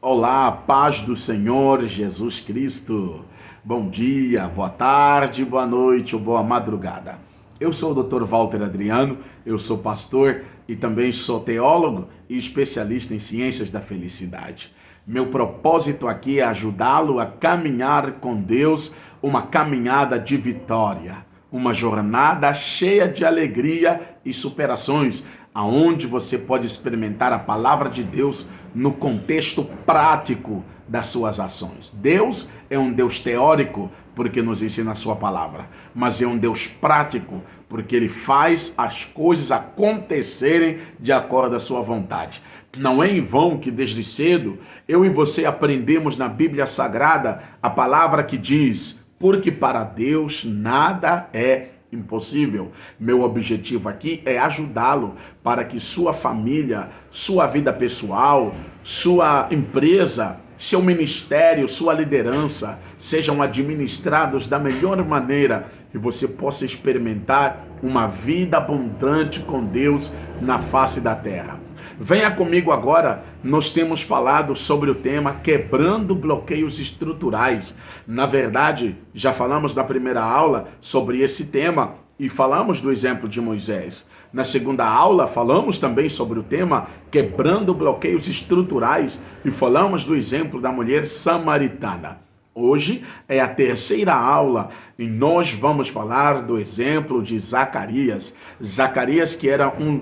Olá, paz do Senhor Jesus Cristo. Bom dia, boa tarde, boa noite ou boa madrugada. Eu sou o Dr. Walter Adriano, eu sou pastor e também sou teólogo e especialista em ciências da felicidade. Meu propósito aqui é ajudá-lo a caminhar com Deus, uma caminhada de vitória, uma jornada cheia de alegria e superações, aonde você pode experimentar a palavra de Deus no contexto prático das suas ações. Deus é um Deus teórico, porque nos ensina a sua palavra, mas é um Deus prático, porque ele faz as coisas acontecerem de acordo com a sua vontade. Não é em vão que desde cedo eu e você aprendemos na Bíblia Sagrada a palavra que diz: porque para Deus nada é impossível. Meu objetivo aqui é ajudá-lo para que sua família, sua vida pessoal, sua empresa, seu ministério, sua liderança sejam administrados da melhor maneira e você possa experimentar uma vida abundante com Deus na face da terra. Venha comigo agora, nós temos falado sobre o tema quebrando bloqueios estruturais. Na verdade, já falamos na primeira aula sobre esse tema e falamos do exemplo de Moisés. Na segunda aula, falamos também sobre o tema quebrando bloqueios estruturais e falamos do exemplo da mulher samaritana. Hoje é a terceira aula e nós vamos falar do exemplo de Zacarias. Zacarias, que era um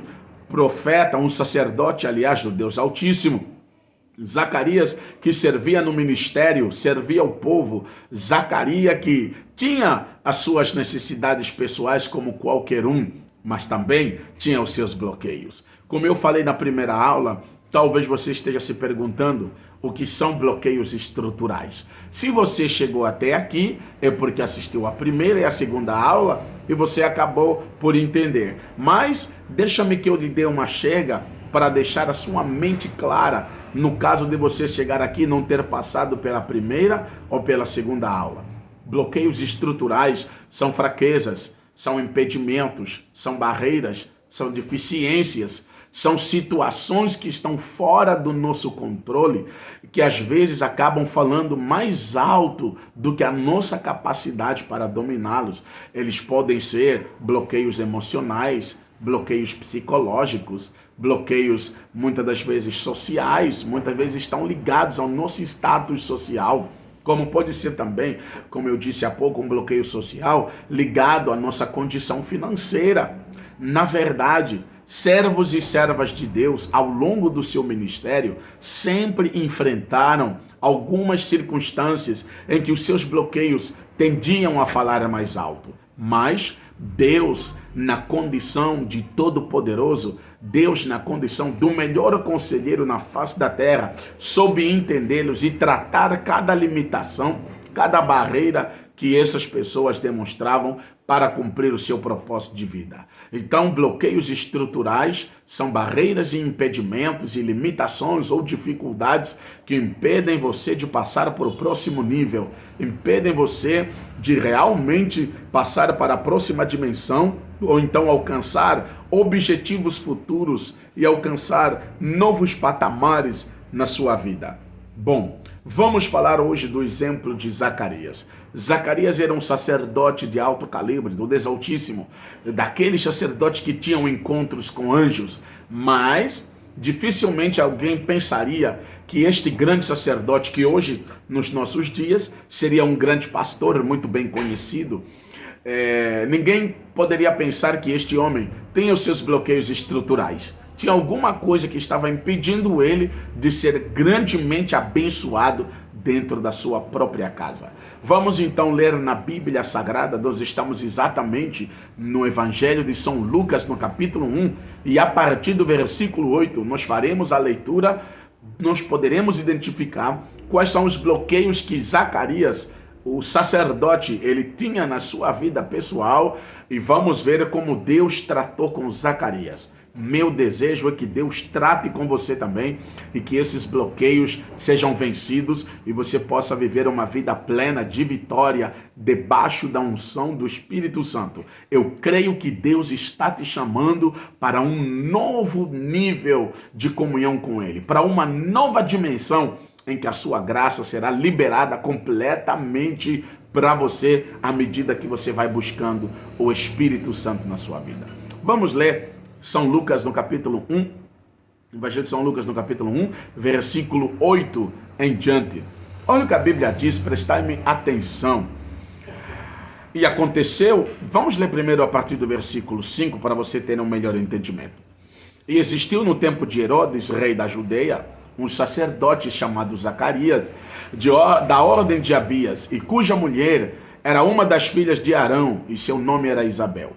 profeta, um sacerdote, aliás, do Deus Altíssimo. Zacarias, que servia no ministério, servia ao povo. Zacarias, que tinha as suas necessidades pessoais como qualquer um, mas também tinha os seus bloqueios. Como eu falei na primeira aula, talvez você esteja se perguntando o que são bloqueios estruturais. Se você chegou até aqui, é porque assistiu a primeira e a segunda aula e você acabou por entender. Mas deixa-me que eu lhe dê uma chega para deixar a sua mente clara, no caso de você chegar aqui e não ter passado pela primeira ou pela segunda aula. Bloqueios estruturais são fraquezas, são impedimentos, são barreiras, são deficiências, são situações que estão fora do nosso controle, que às vezes acabam falando mais alto do que a nossa capacidade para dominá-los. Eles podem ser bloqueios emocionais, bloqueios psicológicos, bloqueios muitas das vezes sociais, muitas vezes estão ligados ao nosso status social. Como pode ser também, como eu disse há pouco, um bloqueio social ligado à nossa condição financeira. Na verdade, servos e servas de Deus, ao longo do seu ministério, sempre enfrentaram algumas circunstâncias em que os seus bloqueios tendiam a falar mais alto. Mas Deus, na condição de Todo-Poderoso, Deus, na condição do melhor conselheiro na face da terra, soube entendê-los e tratar cada limitação, cada barreira que essas pessoas demonstravam para cumprir o seu propósito de vida. Então, bloqueios estruturais são barreiras e impedimentos e limitações ou dificuldades que impedem você de passar para o próximo nível, impedem você de realmente passar para a próxima dimensão ou então alcançar objetivos futuros e alcançar novos patamares na sua vida. Bom, vamos falar hoje do exemplo de Zacarias. Zacarias era um sacerdote de alto calibre, do Deus Altíssimo, daqueles sacerdotes que tinham encontros com anjos, mas dificilmente alguém pensaria que este grande sacerdote, que hoje, nos nossos dias, seria um grande pastor muito bem conhecido, ninguém poderia pensar que este homem tem os seus bloqueios estruturais. Tinha alguma coisa que estava impedindo ele de ser grandemente abençoado dentro da sua própria casa. Vamos então ler na Bíblia Sagrada. Nós estamos exatamente no Evangelho de São Lucas, no capítulo 1, e a partir do versículo 8, nós faremos a leitura, nós poderemos identificar quais são os bloqueios que Zacarias, o sacerdote, ele tinha na sua vida pessoal, e vamos ver como Deus tratou com Zacarias. Meu desejo é que Deus trate com você também e que esses bloqueios sejam vencidos e você possa viver uma vida plena de vitória debaixo da unção do Espírito Santo. Eu creio que Deus está te chamando para um novo nível de comunhão com Ele, para uma nova dimensão em que a sua graça será liberada completamente para você à medida que você vai buscando o Espírito Santo na sua vida. Vamos ler São Lucas no capítulo 1, Evangelho de São Lucas no capítulo 1, versículo 8 em diante. Olha o que a Bíblia diz, prestai-me atenção. E aconteceu, vamos ler primeiro a partir do versículo 5 para você ter um melhor entendimento. E existiu no tempo de Herodes, rei da Judeia, um sacerdote chamado Zacarias, da ordem de Abias, e cuja mulher era uma das filhas de Arão, e seu nome era Isabel.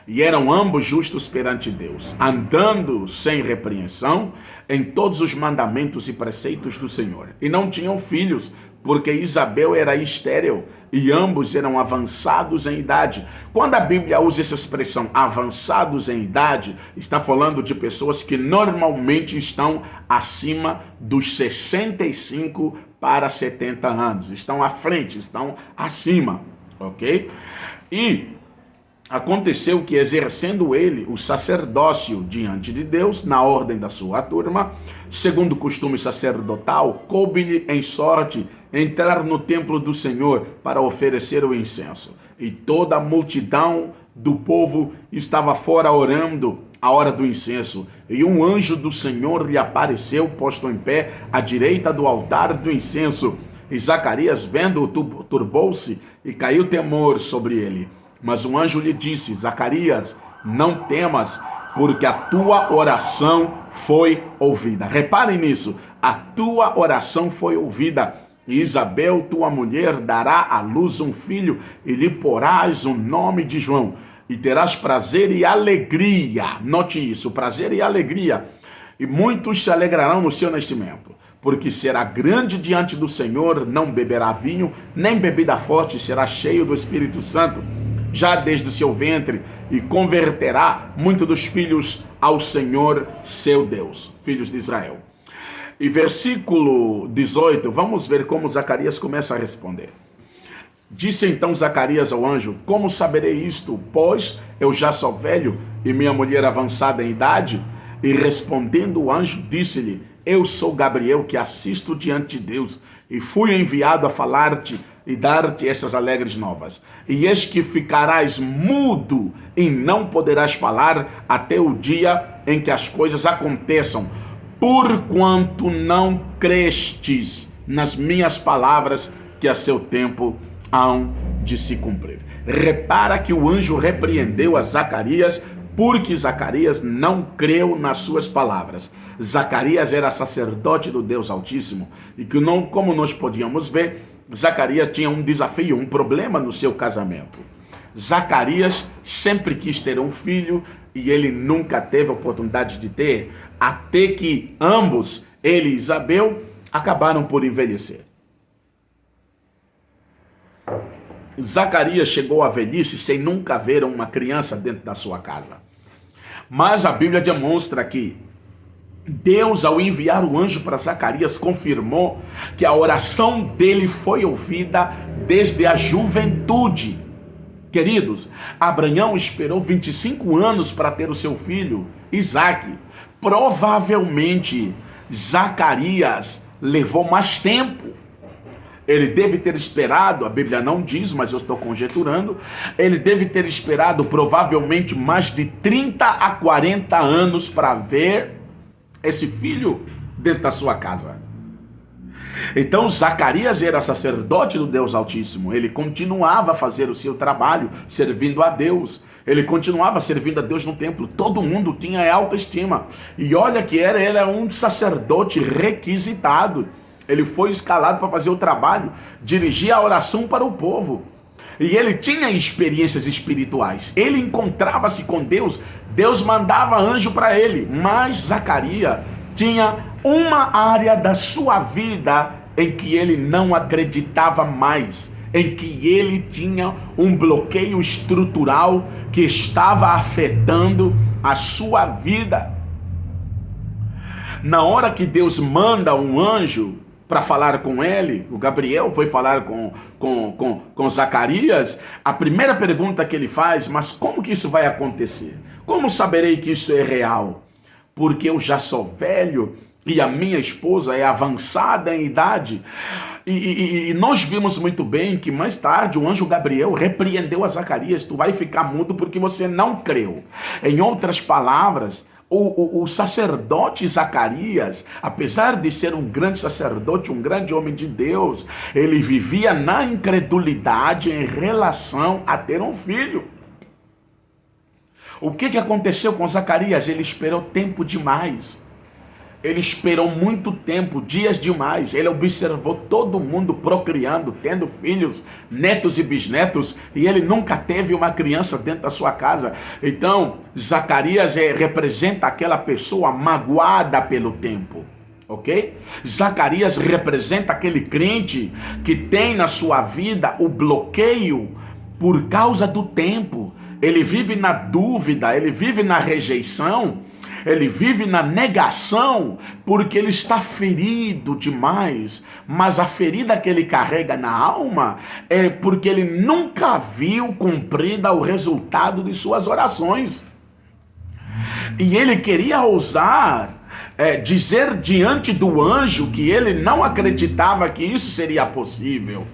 E eram ambos justos perante Deus, andando sem repreensão em todos os mandamentos e preceitos do Senhor. E não tinham filhos, porque Isabel era estéril, e ambos eram avançados em idade. Quando a Bíblia usa essa expressão avançados em idade, está falando de pessoas que normalmente estão acima dos 65 para 70 anos. Estão à frente, estão acima, ok? E aconteceu que, exercendo ele o sacerdócio diante de Deus, na ordem da sua turma, segundo o costume sacerdotal, coube-lhe em sorte entrar no templo do Senhor para oferecer o incenso. E toda a multidão do povo estava fora orando a hora do incenso. E um anjo do Senhor lhe apareceu, posto em pé, à direita do altar do incenso. E Zacarias, vendo-o, turbou-se e caiu temor sobre ele. Mas um anjo lhe disse: Zacarias, não temas, porque a tua oração foi ouvida. Reparem nisso, a tua oração foi ouvida. E Isabel, tua mulher, dará à luz um filho, e lhe porás o nome de João. E terás prazer e alegria. Note isso, prazer e alegria. E muitos se alegrarão no seu nascimento, porque será grande diante do Senhor, não beberá vinho, nem bebida forte, será cheio do Espírito Santo, já desde o seu ventre, e converterá muitos dos filhos ao Senhor seu Deus, filhos de Israel. E versículo 18, vamos ver como Zacarias começa a responder. Disse então Zacarias ao anjo: como saberei isto, pois eu já sou velho e minha mulher avançada em idade? E respondendo o anjo, disse-lhe: eu sou Gabriel, que assisto diante de Deus, e fui enviado a falar-te e dar-te estas alegres novas. E eis que ficarás mudo e não poderás falar até o dia em que as coisas aconteçam, porquanto não crestes nas minhas palavras, que a seu tempo hão de se cumprir. Repara que o anjo repreendeu a Zacarias, porque Zacarias não creu nas suas palavras. Zacarias era sacerdote do Deus Altíssimo, e que não, como nós podíamos ver, Zacarias tinha um desafio, um problema no seu casamento. Zacarias sempre quis ter um filho, e ele nunca teve a oportunidade de ter, até que ambos, ele e Isabel, acabaram por envelhecer. Zacarias chegou à velhice sem nunca ver uma criança dentro da sua casa. Mas a Bíblia demonstra que Deus, ao enviar o anjo para Zacarias, confirmou que a oração dele foi ouvida desde a juventude. Queridos, Abraão esperou 25 anos para ter o seu filho, Isaque. Provavelmente, Zacarias levou mais tempo. Ele deve ter esperado, a Bíblia não diz, mas eu estou conjecturando, ele deve ter esperado provavelmente mais de 30 a 40 anos para ver esse filho dentro da sua casa. Então Zacarias era sacerdote do Deus Altíssimo, ele continuava a fazer o seu trabalho, servindo a Deus, ele continuava servindo a Deus no templo, todo mundo tinha autoestima, e olha que ele era um sacerdote requisitado, ele foi escalado para fazer o trabalho, dirigir a oração para o povo, e ele tinha experiências espirituais, ele encontrava-se com Deus, Deus mandava anjo para ele, mas Zacarias tinha uma área da sua vida em que ele não acreditava mais, em que ele tinha um bloqueio estrutural que estava afetando a sua vida. Na hora que Deus manda um anjo para falar com ele, o Gabriel foi falar com Zacarias, a primeira pergunta que ele faz: mas como que isso vai acontecer? Como saberei que isso é real? Porque eu já sou velho e a minha esposa é avançada em idade. E nós vimos muito bem que mais tarde o anjo Gabriel repreendeu a Zacarias: tu vai ficar mudo porque você não creu. Em outras palavras, o sacerdote Zacarias, apesar de ser um grande sacerdote, um grande homem de Deus, ele vivia na incredulidade em relação a ter um filho. O que aconteceu com Zacarias? Ele esperou tempo demais. Ele esperou muito tempo, dias demais. Ele observou todo mundo procriando, tendo filhos, netos e bisnetos, e ele nunca teve uma criança dentro da sua casa. Então, Zacarias representa aquela pessoa magoada pelo tempo, ok? Zacarias representa aquele crente que tem na sua vida o bloqueio por causa do tempo. Ele vive na dúvida, ele vive na rejeição, ele vive na negação, porque ele está ferido demais. Mas a ferida que ele carrega na alma é porque ele nunca viu cumprida o resultado de suas orações. E ele queria ousar dizer diante do anjo que ele não acreditava que isso seria possível.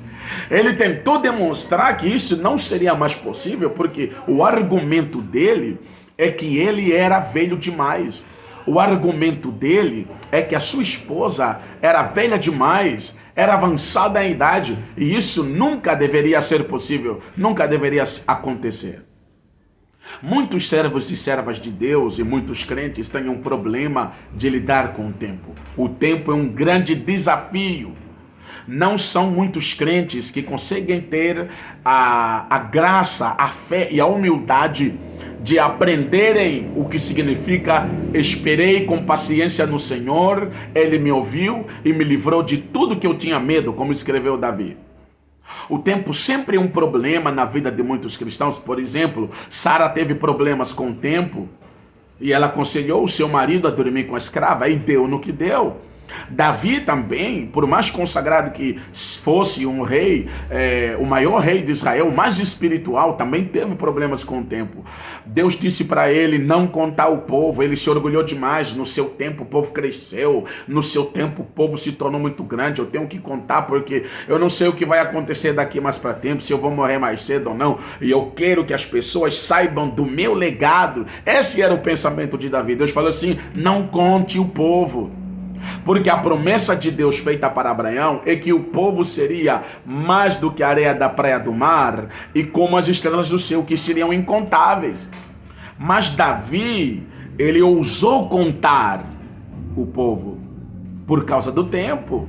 Ele tentou demonstrar que isso não seria mais possível, porque o argumento dele é que ele era velho demais. O argumento dele é que a sua esposa era velha demais, era avançada em idade, e isso nunca deveria ser possível, nunca deveria acontecer. Muitos servos e servas de Deus e muitos crentes têm um problema de lidar com o tempo. O tempo é um grande desafio. Não são muitos crentes que conseguem ter a graça, a fé e a humildade de aprenderem o que significa: esperei com paciência no Senhor, Ele me ouviu e me livrou de tudo que eu tinha medo, como escreveu Davi. O tempo sempre é um problema na vida de muitos cristãos. Por exemplo, Sara teve problemas com o tempo e ela aconselhou o seu marido a dormir com a escrava, e deu no que deu. Davi também, por mais consagrado que fosse um rei, o maior rei de Israel, o mais espiritual, também teve problemas com o tempo. Deus disse para ele não contar o povo. Ele se orgulhou demais. No seu tempo o povo cresceu, no seu tempo o povo se tornou muito grande. Eu tenho que contar porque eu não sei o que vai acontecer daqui mais para tempo, se eu vou morrer mais cedo ou não, e eu quero que as pessoas saibam do meu legado. Esse era o pensamento de Davi. Deus falou assim: não conte o povo. Porque a promessa de Deus feita para Abraão é que o povo seria mais do que a areia da praia do mar e como as estrelas do céu, que seriam incontáveis. Mas Davi, ele ousou contar o povo por causa do tempo.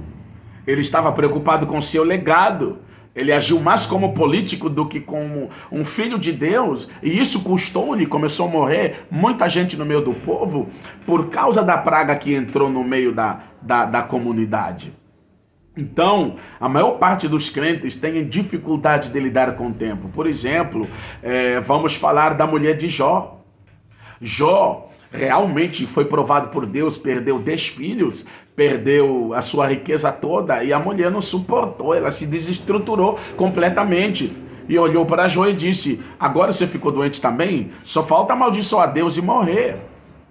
Ele estava preocupado com seu legado. Ele agiu mais como político do que como um filho de Deus, e isso custou-lhe, começou a morrer muita gente no meio do povo por causa da praga que entrou no meio da comunidade. Então, a maior parte dos crentes tem dificuldade de lidar com o tempo. Por exemplo, vamos falar da mulher de Jó. Jó realmente foi provado por Deus, perdeu 10 filhos, perdeu a sua riqueza toda, e a mulher não suportou, ela se desestruturou completamente. E olhou para Jó e disse: agora você ficou doente também? Só falta amaldiçoar a Deus e morrer.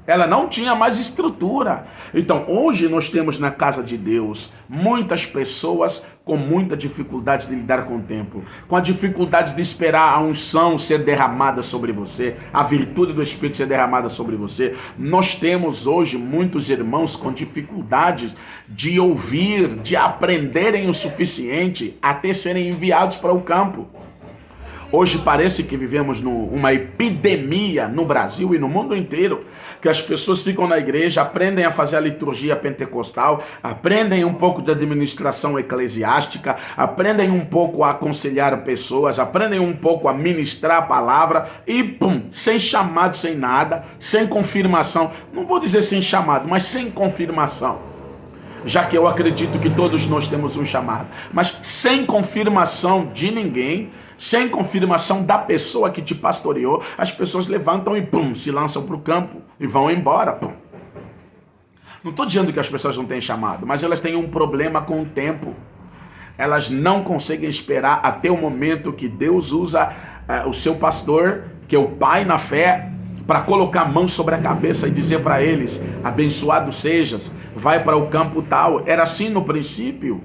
Ela não tinha mais estrutura. Então, hoje nós temos na casa de Deus muitas pessoas com muita dificuldade de lidar com o tempo, com a dificuldade de esperar a unção ser derramada sobre você, a virtude do Espírito ser derramada sobre você. Nós temos hoje muitos irmãos com dificuldades de ouvir, de aprenderem o suficiente até serem enviados para o campo. Hoje parece que vivemos numa epidemia no Brasil e no mundo inteiro, que as pessoas ficam na igreja, aprendem a fazer a liturgia pentecostal, aprendem um pouco de administração eclesiástica, aprendem um pouco a aconselhar pessoas, aprendem um pouco a ministrar a palavra e pum, sem chamado, sem nada, sem confirmação. Não vou dizer sem chamado, mas sem confirmação. Já que eu acredito que todos nós temos um chamado, mas sem confirmação de ninguém, sem confirmação da pessoa que te pastoreou, as pessoas levantam e pum, se lançam para o campo e vão embora. Pum. Não estou dizendo que as pessoas não têm chamado, mas elas têm um problema com o tempo. Elas não conseguem esperar até o momento que Deus usa o seu pastor, que é o pai na fé, para colocar a mão sobre a cabeça e dizer para eles: abençoado sejas, vai para o campo tal. Era assim no princípio.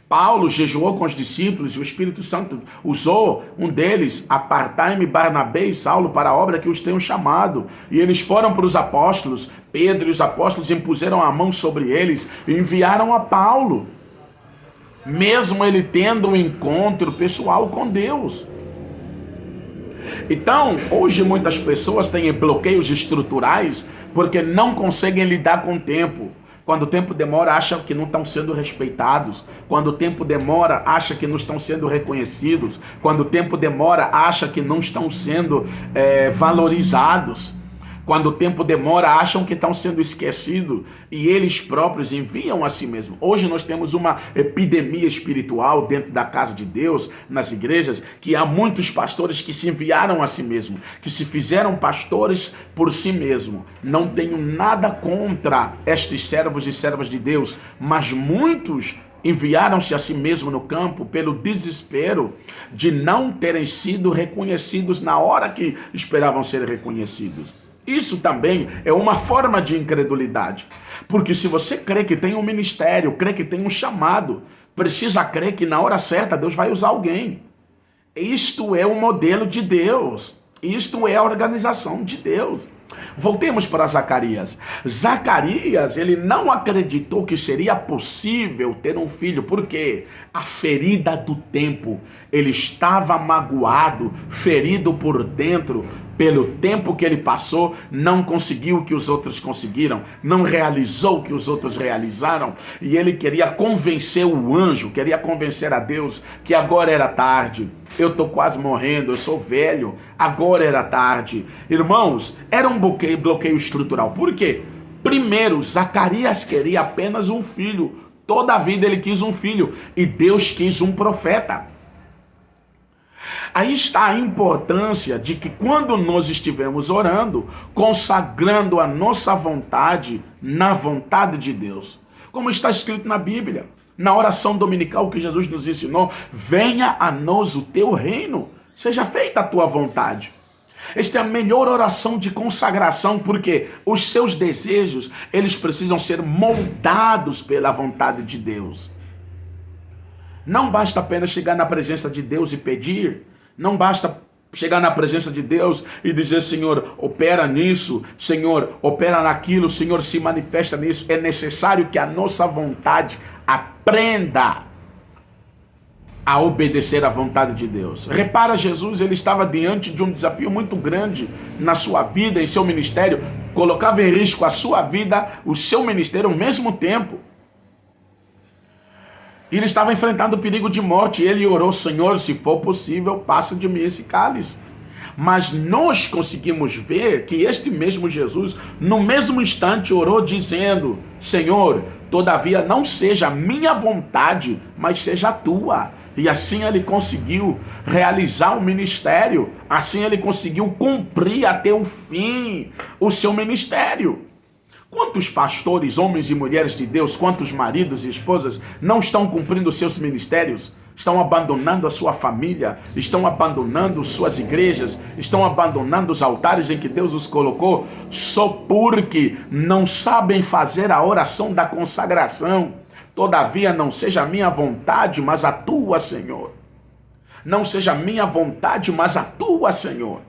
Paulo jejuou com os discípulos e o Espírito Santo usou um deles, apartai-me Barnabé e Saulo para a obra que os tenho chamado. E eles foram para os apóstolos. Pedro e os apóstolos impuseram a mão sobre eles e enviaram a Paulo, mesmo ele tendo um encontro pessoal com Deus. Então, hoje muitas pessoas têm bloqueios estruturais porque não conseguem lidar com o tempo. Quando o tempo demora, acham que não estão sendo respeitados. Quando o tempo demora, acham que não estão sendo reconhecidos. Quando o tempo demora, acham que não estão sendo valorizados. Quando o tempo demora, acham que estão sendo esquecidos e eles próprios enviam a si mesmos. Hoje nós temos uma epidemia espiritual dentro da casa de Deus, nas igrejas, que há muitos pastores que se enviaram a si mesmos, que se fizeram pastores por si mesmos. Não tenho nada contra estes servos e servas de Deus, mas muitos enviaram-se a si mesmo no campo pelo desespero de não terem sido reconhecidos na hora que esperavam ser reconhecidos. Isso também é uma forma de incredulidade, porque se você crê que tem um ministério, crê que tem um chamado, precisa crer que na hora certa Deus vai usar alguém. Isto é o modelo de Deus, isto é a organização de Deus. Voltemos para Zacarias. Zacarias, ele não acreditou que seria possível ter um filho, porque a ferida do tempo, ele estava magoado, ferido por dentro, pelo tempo que ele passou, não conseguiu o que os outros conseguiram, não realizou o que os outros realizaram, e ele queria convencer o anjo, queria convencer a Deus que agora era tarde. Eu estou quase morrendo, eu sou velho, agora era tarde. Irmãos, era um bloqueio estrutural. Por quê? Primeiro, Zacarias queria apenas um filho. Toda a vida ele quis um filho, e Deus quis um profeta. Aí está a importância de que quando nós estivermos orando, consagrando a nossa vontade na vontade de Deus, como está escrito na Bíblia, na oração dominical que Jesus nos ensinou: venha a nós o teu reino, seja feita a tua vontade. Esta é a melhor oração de consagração, porque os seus desejos, eles precisam ser moldados pela vontade de Deus. Não basta apenas chegar na presença de Deus e pedir, não basta chegar na presença de Deus e dizer: Senhor, opera nisso, Senhor, opera naquilo, Senhor, se manifesta nisso. É necessário que a nossa vontade aprenda a obedecer à vontade de Deus. Repara, Jesus, ele estava diante de um desafio muito grande na sua vida, em seu ministério, colocava em risco a sua vida, o seu ministério ao mesmo tempo. Ele estava enfrentando o perigo de morte, e ele orou: Senhor, se for possível, passa de mim esse cálice. Mas nós conseguimos ver que este mesmo Jesus, no mesmo instante, orou dizendo: Senhor, todavia não seja a minha vontade, mas seja a tua. E assim ele conseguiu realizar o ministério, assim ele conseguiu cumprir até o fim o seu ministério. Quantos pastores, homens e mulheres de Deus, quantos maridos e esposas não estão cumprindo seus ministérios? Estão abandonando a sua família, estão abandonando suas igrejas, estão abandonando os altares em que Deus os colocou, só porque não sabem fazer a oração da consagração. Todavia não seja a minha vontade, mas a tua, Senhor. Não seja a minha vontade, mas a tua, Senhor.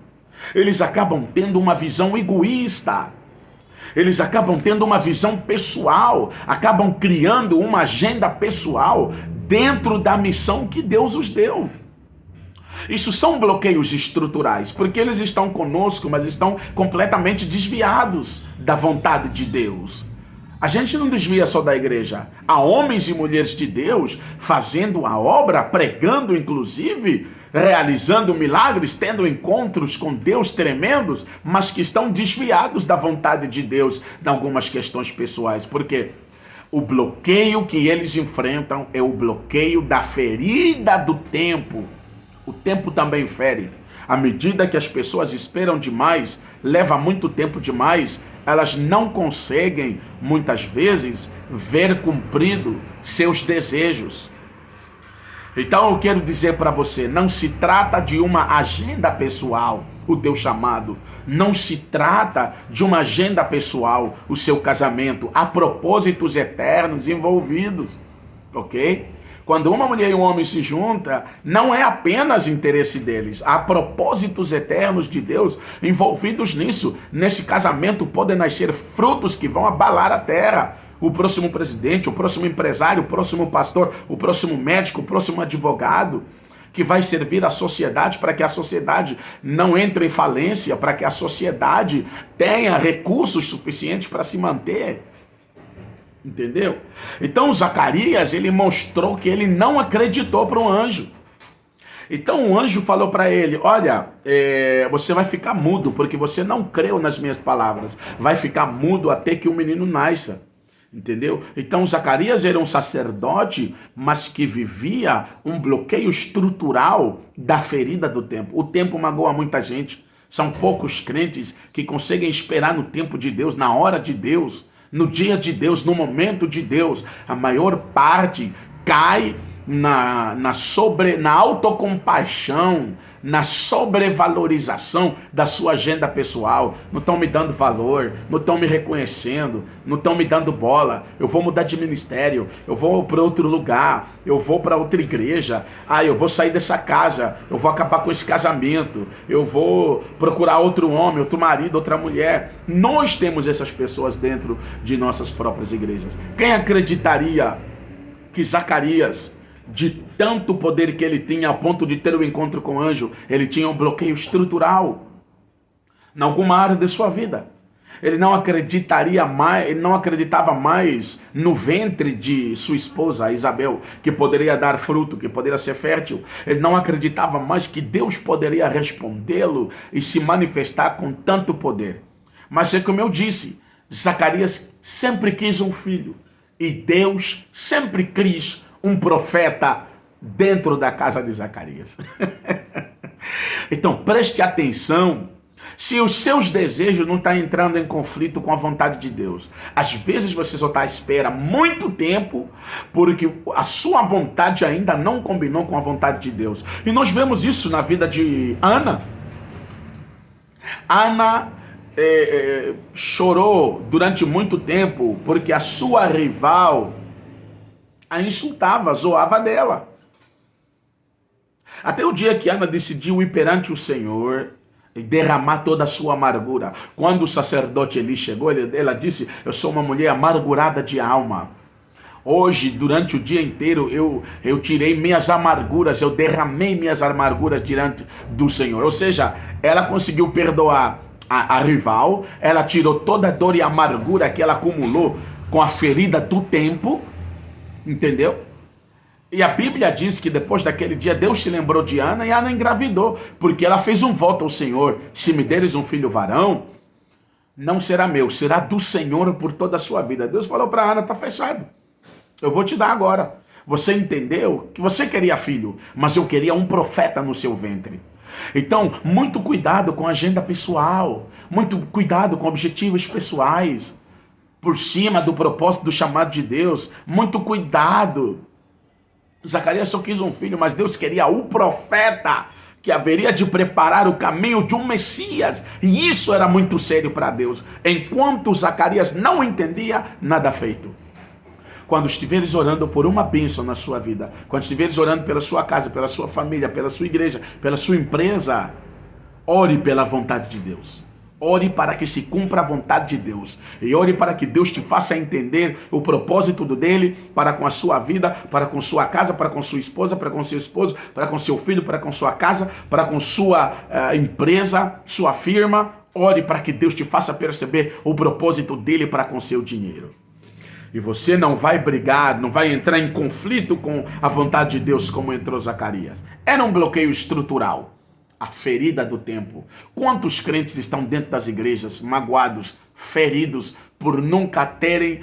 Eles acabam tendo uma visão egoísta. Eles acabam tendo uma visão pessoal, acabam criando uma agenda pessoal dentro da missão que Deus os deu. Isso são bloqueios estruturais, porque eles estão conosco, mas estão completamente desviados da vontade de Deus. A gente não desvia só da igreja. Há homens e mulheres de Deus fazendo a obra, pregando inclusive, realizando milagres, tendo encontros com Deus tremendos, mas que estão desviados da vontade de Deus em algumas questões pessoais. Porque o bloqueio que eles enfrentam é o bloqueio da ferida do tempo. O tempo também fere. À medida que as pessoas esperam demais, leva muito tempo demais, elas não conseguem, muitas vezes, ver cumprido seus desejos. Então eu quero dizer para você, não se trata de uma agenda pessoal. o teu chamado. Não se trata de uma agenda pessoal, o seu casamento. Há propósitos eternos envolvidos, ok? Quando uma mulher e um homem se juntam, não é apenas interesse deles. Há propósitos eternos de Deus envolvidos nisso. Nesse casamento podem nascer frutos que vão abalar a terra. O próximo presidente, o próximo empresário, o próximo pastor, o próximo médico, o próximo advogado, que vai servir à sociedade para que a sociedade não entre em falência, para que a sociedade tenha recursos suficientes para se manter. Entendeu? Então Zacarias, ele mostrou que ele não acreditou para o anjo. Então o anjo falou para ele, olha, você vai ficar mudo, porque você não creu nas minhas palavras. Vai ficar mudo até que o menino nasça. Entendeu? Então Zacarias era um sacerdote, mas que vivia um bloqueio estrutural da ferida do tempo. O tempo magoa muita gente. São poucos crentes que conseguem esperar no tempo de Deus, na hora de Deus, no dia de Deus, no momento de Deus. A maior parte cai na autocompaixão, na sobrevalorização da sua agenda pessoal. Não estão me dando valor, não estão me reconhecendo, não estão me dando bola. Eu vou mudar de ministério, eu vou para outro lugar, eu vou para outra igreja, eu vou sair dessa casa, eu vou acabar com esse casamento, eu vou procurar outro homem, outro marido, outra mulher. Nós temos essas pessoas dentro de nossas próprias igrejas. Quem acreditaria que Zacarias, de tanto poder que ele tinha, a ponto de ter o encontro com o anjo, ele tinha um bloqueio estrutural em alguma área de sua vida? Ele não acreditava mais no ventre de sua esposa Isabel, que poderia dar fruto, que poderia ser fértil. Ele não acreditava mais que Deus poderia respondê-lo e se manifestar com tanto poder. Mas é como eu disse, Zacarias sempre quis um filho, e Deus sempre quis um profeta dentro da casa de Zacarias. Então preste atenção, se os seus desejos não estão entrando em conflito com a vontade de Deus. Às vezes você só está à espera muito tempo, porque a sua vontade ainda não combinou com a vontade de Deus. E nós vemos isso na vida de Ana. Ana chorou durante muito tempo, porque a sua rival a insultava, zoava dela. Até o dia que Ana decidiu ir perante o Senhor e derramar toda a sua amargura. Quando o sacerdote Eli chegou, ela disse, eu sou uma mulher amargurada de alma. Hoje, durante o dia inteiro, eu tirei minhas amarguras, eu derramei minhas amarguras diante do Senhor. Ou seja, ela conseguiu perdoar a rival, ela tirou toda a dor e amargura que ela acumulou com a ferida do tempo. Entendeu? E a Bíblia diz que depois daquele dia Deus se lembrou de Ana e Ana engravidou, porque ela fez um voto ao Senhor: se me deres um filho varão, não será meu, será do Senhor por toda a sua vida. Deus falou para Ana, está fechado, eu vou te dar agora. Você entendeu que você queria filho, mas eu queria um profeta no seu ventre. Então, muito cuidado com a agenda pessoal, muito cuidado com objetivos pessoais, por cima do propósito do chamado de Deus. Muito cuidado. Zacarias só quis um filho, mas Deus queria o profeta que haveria de preparar o caminho de um Messias. E isso era muito sério para Deus. Enquanto Zacarias não entendia, nada feito. Quando estiveres orando por uma bênção na sua vida, quando estiveres orando pela sua casa, pela sua família, pela sua igreja, pela sua empresa, ore pela vontade de Deus. Ore para que se cumpra a vontade de Deus. E ore para que Deus te faça entender o propósito dele para com a sua vida, para com sua casa, para com sua esposa, para com seu esposo, para com seu filho, para com sua casa, para com sua empresa, sua firma. Ore para que Deus te faça perceber o propósito dele para com seu dinheiro. E você não vai brigar, não vai entrar em conflito com a vontade de Deus como entrou Zacarias. Era um bloqueio estrutural. A ferida do tempo. Quantos crentes estão dentro das igrejas magoados, feridos, por nunca terem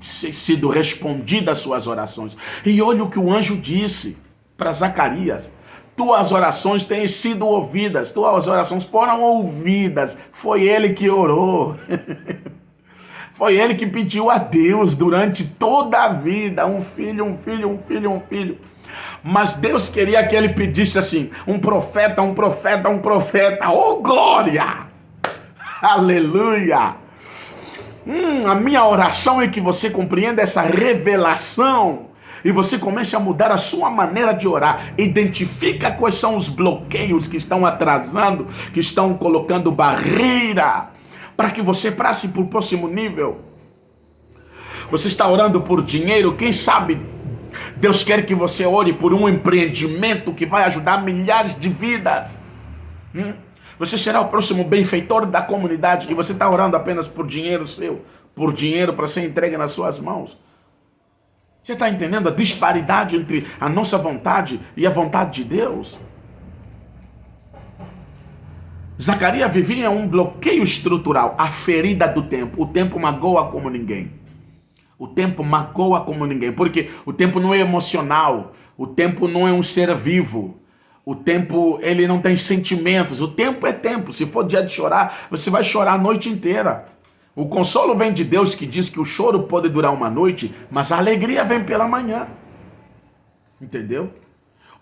sido respondidas as suas orações? E olha o que o anjo disse para Zacarias: tuas orações têm sido ouvidas, tuas orações foram ouvidas, foi ele que orou. Foi ele que pediu a Deus durante toda a vida, um filho, um filho, um filho, um filho. Mas Deus queria que ele pedisse assim, um profeta, um profeta, um profeta. Oh, glória! Aleluia! A minha oração é que você compreenda essa revelação e você comece a mudar a sua maneira de orar. Identifica quais são os bloqueios que estão atrasando, que estão colocando barreira para que você passe para o próximo nível. Você está orando por dinheiro, quem sabe Deus quer que você ore por um empreendimento que vai ajudar milhares de vidas. Você será o próximo benfeitor da comunidade e você está orando apenas por dinheiro seu, por dinheiro para ser entregue nas suas mãos. Você está entendendo a disparidade entre a nossa vontade e a vontade de Deus? Zacarias vivia um bloqueio estrutural, a ferida do tempo. O tempo magoa como ninguém. O tempo magoa como ninguém, porque o tempo não é emocional, o tempo não é um ser vivo. O tempo, ele não tem sentimentos. O tempo é tempo. Se for dia de chorar, você vai chorar a noite inteira. O consolo vem de Deus, que diz que o choro pode durar uma noite, mas a alegria vem pela manhã. Entendeu?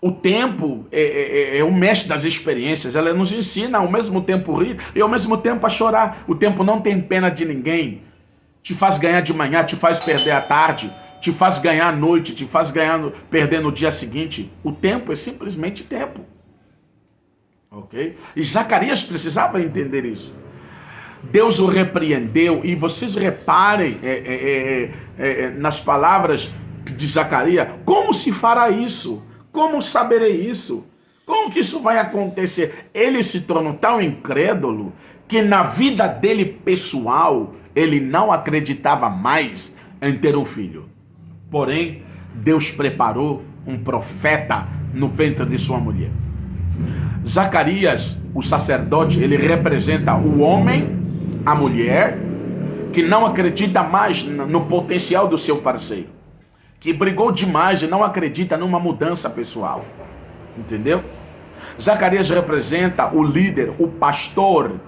O tempo é o mestre das experiências. Ela nos ensina ao mesmo tempo rir e ao mesmo tempo a chorar. O tempo não tem pena de ninguém. Te faz ganhar de manhã, te faz perder à tarde, te faz ganhar à noite, te faz perder no dia seguinte. O tempo é simplesmente tempo. Ok? E Zacarias precisava entender isso. Deus o repreendeu, e vocês reparem nas palavras de Zacarias, como se fará isso? Como saberei isso? Como que isso vai acontecer? Ele se tornou tão incrédulo que na vida dele pessoal, ele não acreditava mais em ter um filho. Porém, Deus preparou um profeta no ventre de sua mulher. Zacarias, o sacerdote, ele representa o homem, a mulher, que não acredita mais no potencial do seu parceiro, que brigou demais e não acredita numa mudança pessoal. Entendeu? Zacarias representa o líder, o pastor,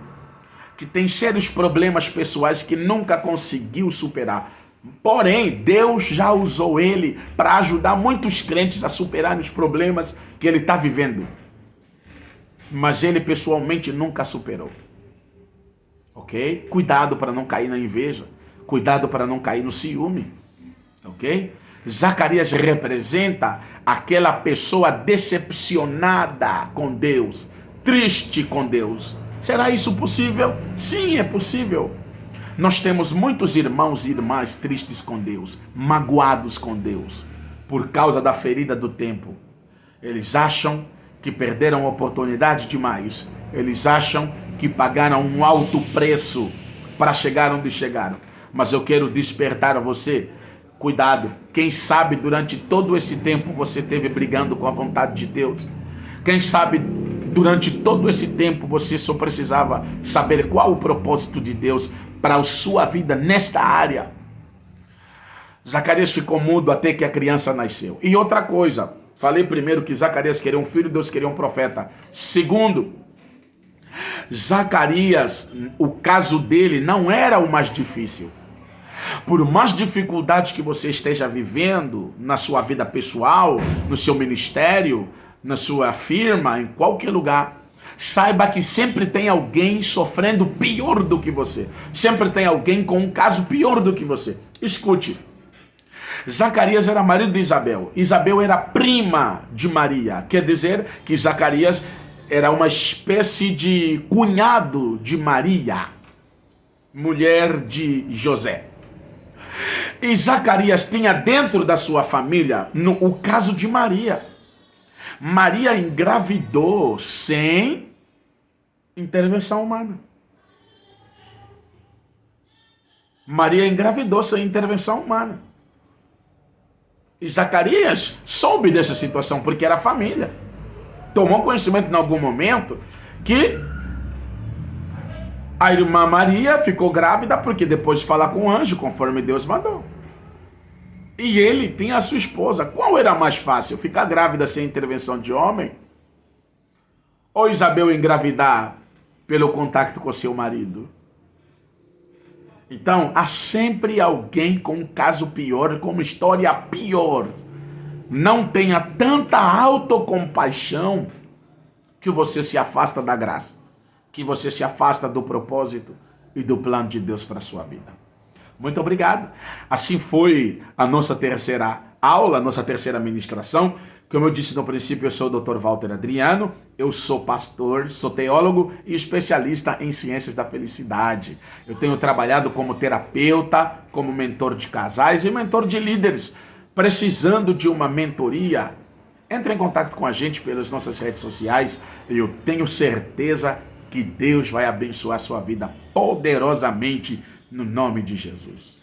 que tem sérios problemas pessoais que nunca conseguiu superar. Porém, Deus já usou ele para ajudar muitos crentes a superar os problemas que ele está vivendo. Mas ele pessoalmente nunca superou. Ok? Cuidado para não cair na inveja. Cuidado para não cair no ciúme. Ok? Zacarias representa aquela pessoa decepcionada com Deus, triste com Deus. Será isso possível? Sim, é possível. Nós temos muitos irmãos e irmãs tristes com Deus, magoados com Deus, por causa da ferida do tempo. Eles acham que perderam a oportunidade demais. Eles acham que pagaram um alto preço para chegar onde chegaram. Mas eu quero despertar a você. Cuidado, quem sabe durante todo esse tempo você esteve brigando com a vontade de Deus. Quem sabe durante todo esse tempo você só precisava saber qual o propósito de Deus para a sua vida nesta área. Zacarias ficou mudo até que a criança nasceu. E outra coisa, falei primeiro que Zacarias queria um filho, Deus queria um profeta. Segundo, Zacarias, o caso dele não era o mais difícil. Por mais dificuldades que você esteja vivendo na sua vida pessoal, no seu ministério, na sua firma, em qualquer lugar, saiba que sempre tem alguém sofrendo pior do que você. Sempre tem alguém com um caso pior do que você. Escute. Zacarias era marido de Isabel. Isabel era prima de Maria. Quer dizer que Zacarias era uma espécie de cunhado de Maria, mulher de José. E Zacarias tinha dentro da sua família o caso de Maria. Maria engravidou sem intervenção humana. Maria engravidou sem intervenção humana. E Zacarias soube dessa situação porque era família. Tomou conhecimento em algum momento que a irmã Maria ficou grávida porque depois de falar com o anjo, conforme Deus mandou. E ele tinha a sua esposa. Qual era mais fácil? Ficar grávida sem intervenção de homem? Ou Isabel engravidar pelo contato com seu marido? Então, há sempre alguém com um caso pior, com uma história pior. Não tenha tanta autocompaixão que você se afasta da graça, que você se afasta do propósito e do plano de Deus para a sua vida. Muito obrigado. Assim foi a nossa terceira aula, a nossa terceira ministração. Como eu disse no princípio, eu sou o Dr. Walter Adriano, eu sou pastor, sou teólogo e especialista em ciências da felicidade. Eu tenho trabalhado como terapeuta, como mentor de casais e mentor de líderes. Precisando de uma mentoria, entre em contato com a gente pelas nossas redes sociais e eu tenho certeza que Deus vai abençoar a sua vida poderosamente no nome de Jesus.